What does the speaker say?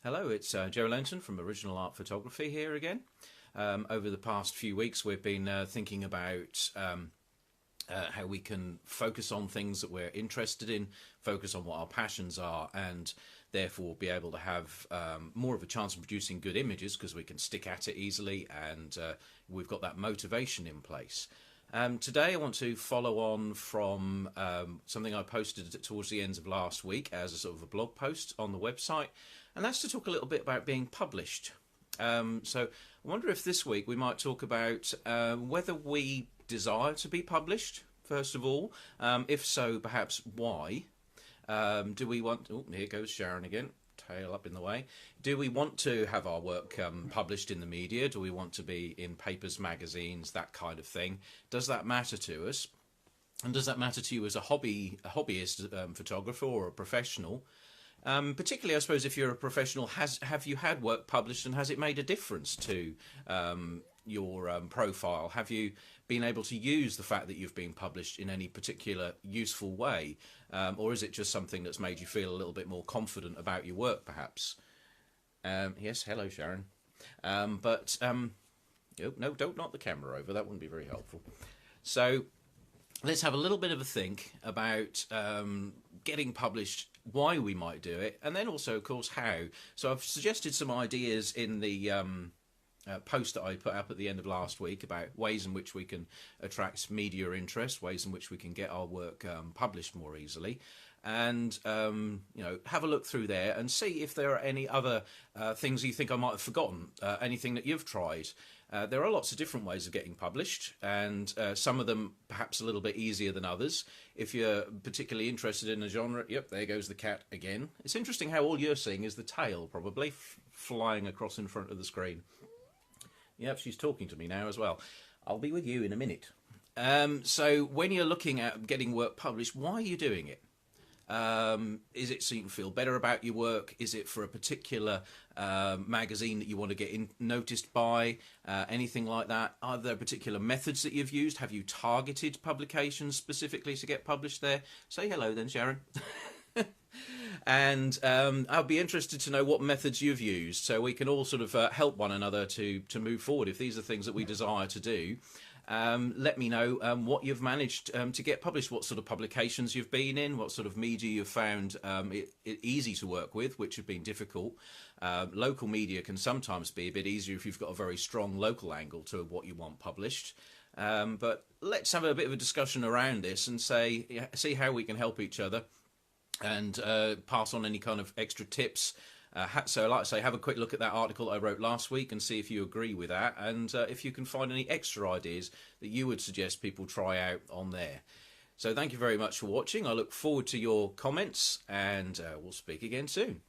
Hello, it's Joe Lenton from Original Art Photography here again. Over the past few weeks we've been thinking about how we can focus on things that we're interested in, focus on what our passions are, and therefore be able to have more of a chance of producing good images because we can stick at it easily and we've got that motivation in place. Today I want to follow on from something I posted towards the end of last week as a sort of a blog post on the website, and that's to talk a little bit about being published. So I wonder if this week we might talk about whether we desire to be published, first of all. If so, perhaps why. Do we want... Oh, here goes Sharon again. Tail up in the way. Do we want to have our work published in the media? Do we want to be in papers, magazines, that kind of thing? Does that matter to us? And does that matter to you as a hobbyist photographer or a professional? Particularly, I suppose, if you're a professional, have you had work published and has it made a difference to your profile? Have you been able to use the fact that you've been published in any particular useful way? Or is it just something that's made you feel a little bit more confident about your work, perhaps? Yes, hello, Sharon. Oh, no, don't knock the camera over. That wouldn't be very helpful. So let's have a little bit of a think about getting published, why we might do it, and then also, of course, how. So I've suggested some ideas in the post that I put up at the end of last week about ways in which we can attract media interest, ways in which we can get our work published more easily, and have a look through there and see if there are any other things you think I might have forgotten, anything that you've tried. There are lots of different ways of getting published, and some of them perhaps a little bit easier than others. If you're particularly interested in a genre, yep, there goes the cat again. It's interesting how all you're seeing is the tail, probably, flying across in front of the screen. Yep, she's talking to me now as well. I'll be with you in a minute. So when you're looking at getting work published, why are you doing it? Is it so you can feel better about your work? Is it for a particular magazine that you want to get noticed by? Anything like that? Are there particular methods that you've used? Have you targeted publications specifically to get published there? Say hello then, Sharon. And I'll be interested to know what methods you've used, so we can all sort of help one another to move forward. If these are things that we desire to do, let me know what you've managed to get published, what sort of publications you've been in, what sort of media you've found it easy to work with, which have been difficult. Local media can sometimes be a bit easier if you've got a very strong local angle to what you want published. But let's have a bit of a discussion around this and see how we can help each other and pass on any kind of extra tips. So like I say, have a quick look at that article I wrote last week and see if you agree with that, and if you can find any extra ideas that you would suggest people try out on there. So thank you very much for watching. I look forward to your comments, and we'll speak again soon.